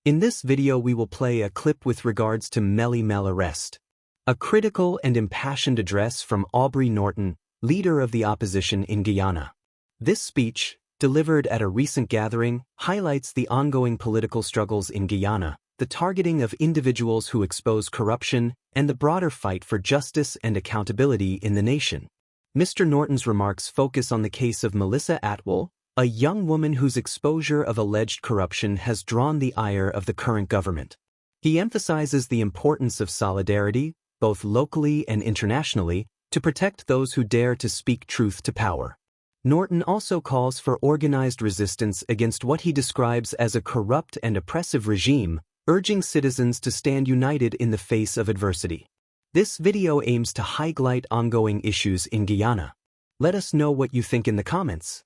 In this video we will play a clip with regards to Melly Mel arrest. A critical and impassioned address from Aubrey Norton, leader of the opposition in Guyana. This speech, delivered at a recent gathering, highlights the ongoing political struggles in Guyana, the targeting of individuals who expose corruption, and the broader fight for justice and accountability in the nation. Mr. Norton's remarks focus on the case of Melissa Atwell, a young woman whose exposure of alleged corruption has drawn the ire of the current government. He emphasizes the importance of solidarity, both locally and internationally, to protect those who dare to speak truth to power. Norton also calls for organized resistance against what he describes as a corrupt and oppressive regime, urging citizens to stand united in the face of adversity. This video aims to highlight ongoing issues in Guyana. Let us know what you think in the comments.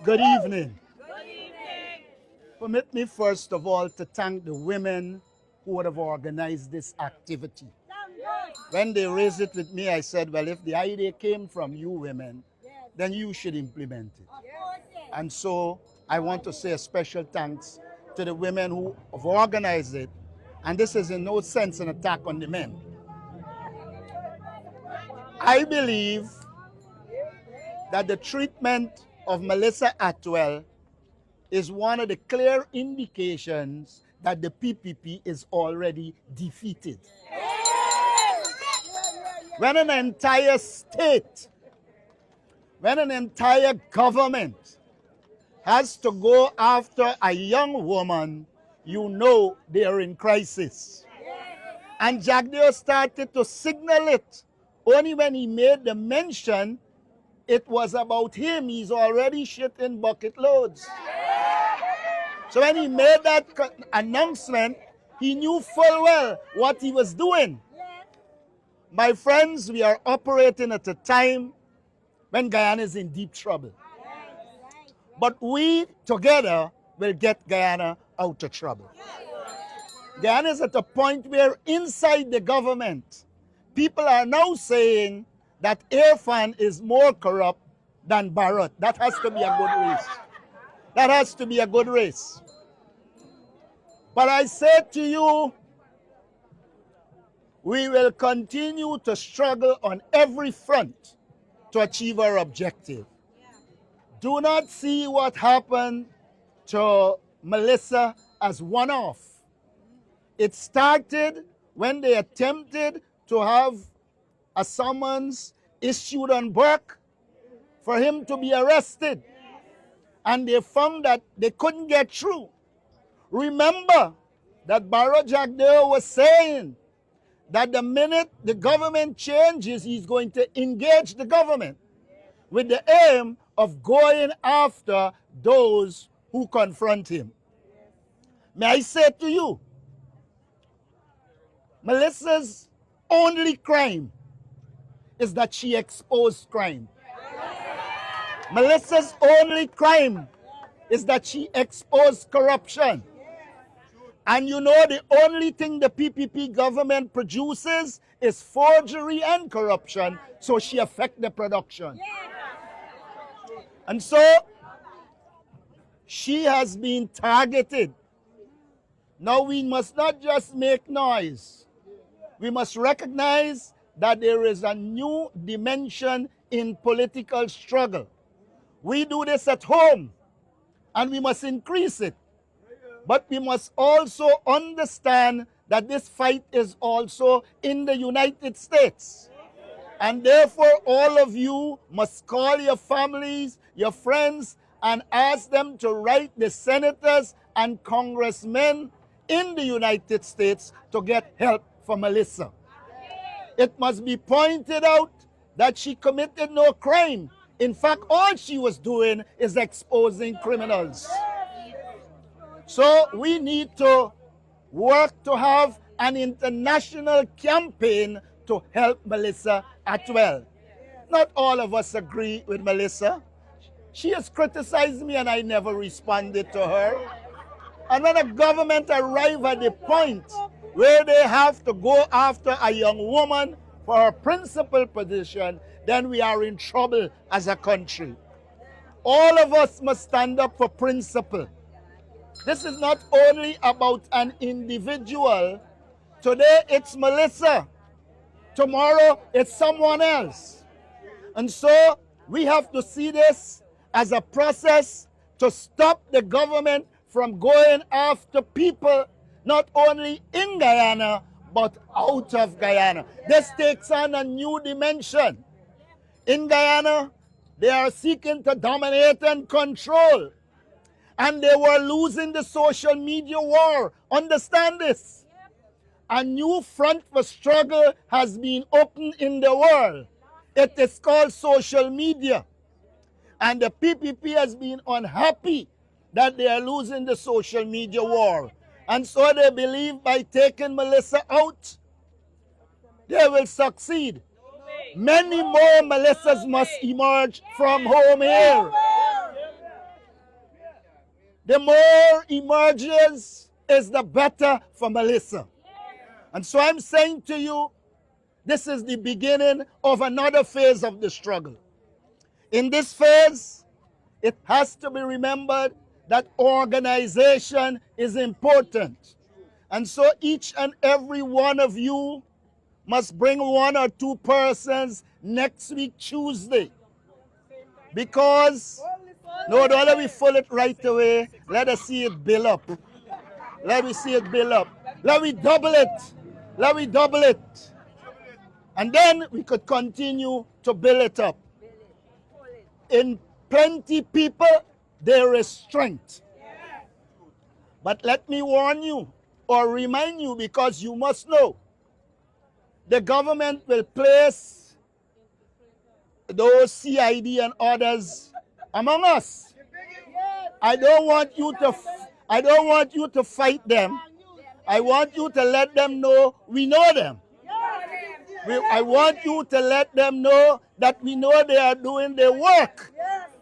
Good evening. Permit me first of all to thank the women who would have organized this activity. When they raised it with me, I said, well, if the idea came from you women, then you should implement it. And so I want to say a special thanks to the women who have organized it. And this is in no sense an attack on the men. I believe that the treatment of Melissa Atwell is one of the clear indications that the PPP is already defeated. When an entire state, when an entire government has to go after a young woman, you know they are in crisis. And Jagdeo started to signal it. Only when he made the mention, it was about him. He's already shit in bucket loads. So when he made that announcement, he knew full well what he was doing. My friends, we are operating at a time when Guyana is in deep trouble. But we together will get Guyana out of trouble. Guyana is at a point where inside the government, people are now saying that Irfan is more corrupt than Barrett. That has to be a good race. That has to be a good race. But I say to you, we will continue to struggle on every front to achieve our objective. Do not see what happened to Melissa as one-off. It started when they attempted to have a summons issued on Burke for him to be arrested. And they found that they couldn't get through. Remember that Barrow Jagdeo was saying that the minute the government changes, he's going to engage the government with the aim of going after those who confront him. May I say to you, Melissa's only crime is that she exposed crime. Melissa's only crime is that she exposed corruption. And you know the only thing the PPP government produces is forgery and corruption, so she affects the production. And so she has been targeted. Now we must not just make noise. We must recognize that there is a new dimension in political struggle. We do this at home, and we must increase it. But we must also understand that this fight is also in the United States. And therefore, all of you must call your families, your friends, and ask them to write the senators and congressmen in the United States to get help for Melissa. It must be pointed out that she committed no crime. In fact, all she was doing is exposing criminals. So we need to work to have an international campaign to help Melissa Atwell. Not all of us agree with Melissa. She has criticized me and I never responded to her. And when a government arrives at the point where they have to go after a young woman for her principal position, then we are in trouble as a country. All of us must stand up for principle. This is not only about an individual. Today it's Melissa. Tomorrow it's someone else. And so we have to see this as a process to stop the government from going after people not only in Guyana but out of Guyana. This takes on a new dimension. In Guyana, they are seeking to dominate and control. And they were losing the social media war. Understand this. A new front for struggle has been opened in the world. It is called social media. And the PPP has been unhappy that they are losing the social media war. And so they believe by taking Melissa out, they will succeed. Many more Melissas must emerge from home here. The more emerges is the better for Melissa. And so I'm saying to you, this is the beginning of another phase of the struggle. In this phase, it has to be remembered that organization is important. And so each and every one of you must bring 1 or 2 persons next week, Tuesday. Because, no, don't let me fill it right away. Let us see it build up. Let me see it build up. Let me double it. Let me double it. And then we could continue to build it up. In plenty people, there is strength. But let me warn you or remind you, because you must know, the government will place those CID and others among us. I don't want you to fight them. I want you to let them know we know them. I want you to let them know that we know they are doing their work.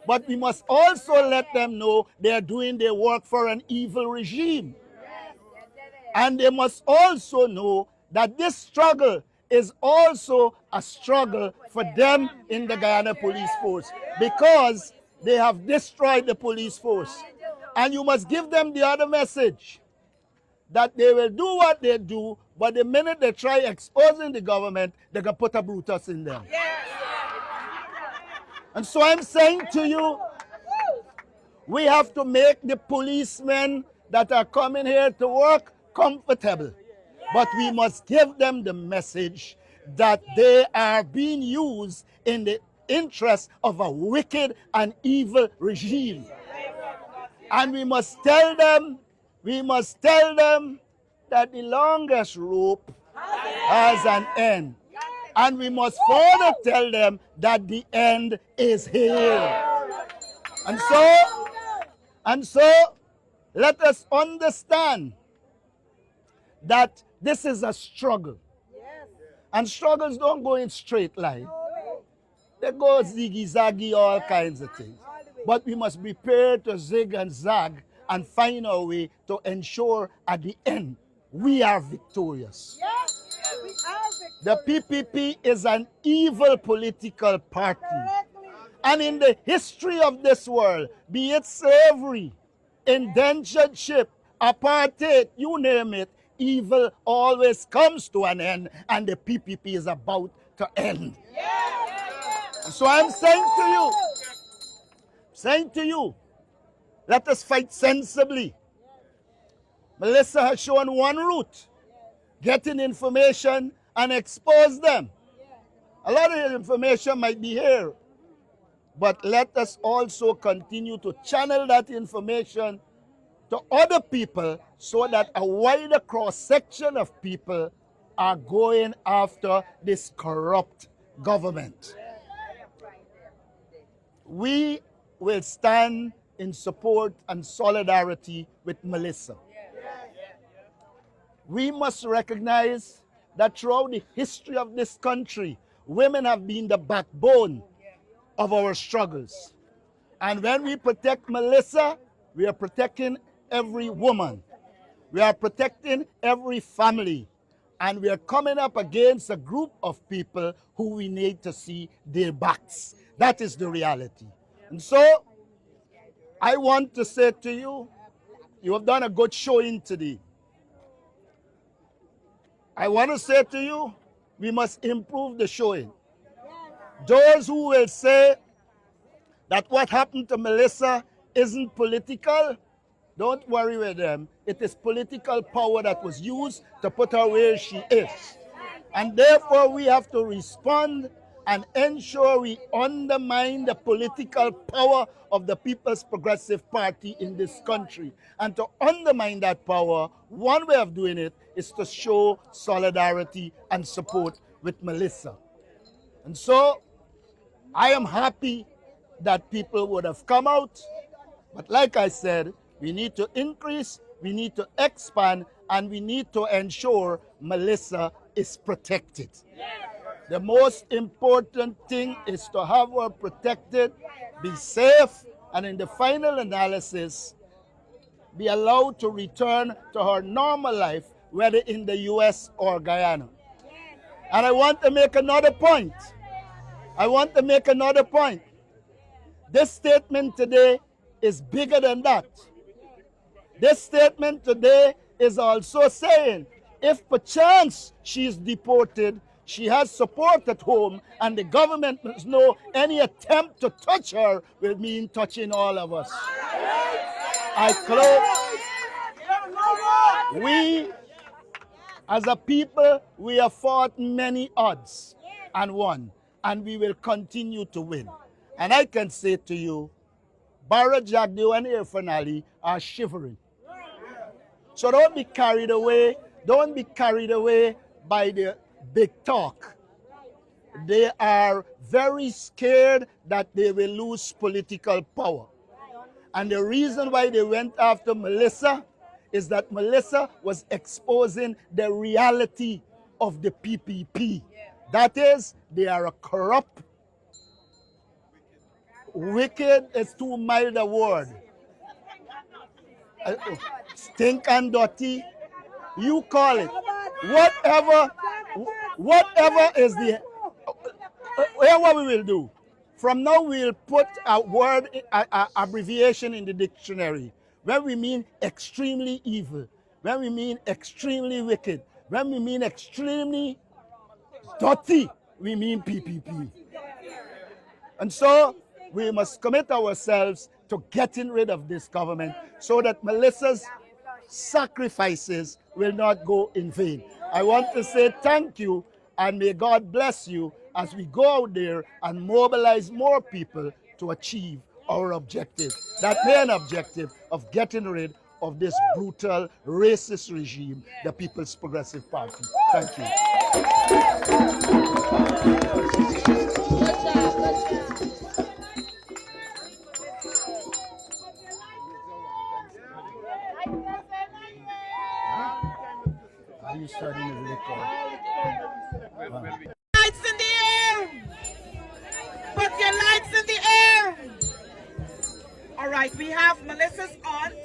But we must also let them know they are doing their work for an evil regime. And they must also know that this struggle is also a struggle for them in the Guyana Police Force, because they have destroyed the police force. And you must give them the other message, that they will do what they do, but the minute they try exposing the government, they can put a Brutus in them. And so I'm saying to you, we have to make the policemen that are coming here to work comfortable. But we must give them the message that they are being used in the interest of a wicked and evil regime. And we must tell them that the longest rope has an end. And we must further tell them that the end is here. And so, let us understand that this is a struggle. And struggles don't go in straight line. They go ziggy-zaggy, all kinds of things. But we must be prepared to zig and zag and find our way to ensure at the end we are victorious. The PPP is an evil political party. And in the history of this world, be it slavery, indentureship, apartheid, you name it, evil always comes to an end, and the PPP is about to end. So I'm saying to you, let us fight sensibly. Melissa has shown one route: getting information and expose them. A lot of the information might be here, but let us also continue to channel that information to other people so that a wider cross-section of people are going after this corrupt government. We will stand in support and solidarity with Melissa. We must recognize that throughout the history of this country, women have been the backbone of our struggles. And when we protect Melissa, we are protecting every woman. We are protecting every family. And we are coming up against a group of people who we need to see their backs. That is the reality. And so I want to say to you, you have done a good showing today. I want to say to you, we must improve the showing. Those who will say that what happened to Melissa isn't political, don't worry with them. It is political power that was used to put her where she is. And therefore, we have to respond and ensure we undermine the political power of the People's Progressive Party in this country. And to undermine that power, one way of doing it is to show solidarity and support with Melissa. And so, I am happy that people would have come out. But like I said, we need to increase, we need to expand, and we need to ensure Melissa is protected. The most important thing is to have her protected, be safe, and in the final analysis, be allowed to return to her normal life, whether in the US or Guyana. And I want to make another point. This statement today is bigger than that. This statement today is also saying, if perchance she is deported, she has support at home, and the government must know any attempt to touch her will mean touching all of us. I close. We, as a people, we have fought many odds and won, and we will continue to win. And I can say to you, Barra Jagdeo and Irfan are shivering. So don't be carried away. Don't be carried away by the big talk. They are very scared that they will lose political power. And the reason why they went after Melissa is that Melissa was exposing the reality of the PPP. That is, they are a corrupt, wicked is too mild a word. Stink and dirty, you call it. Whatever is the, what we will do. From now we'll put a word, abbreviation in the dictionary. When we mean extremely evil, when we mean extremely wicked, when we mean extremely dirty, we mean PPP. And so we must commit ourselves to getting rid of this government so that Melissa's sacrifices will not go in vain. I want to say thank you, and may God bless you as we go out there and mobilize more people to achieve our objective, that main objective of getting rid of this brutal, racist regime, the People's Progressive Party. Thank you. Are you starting to record? Lights in the air! Put your lights in the air! All right, we have Melissa's aunt,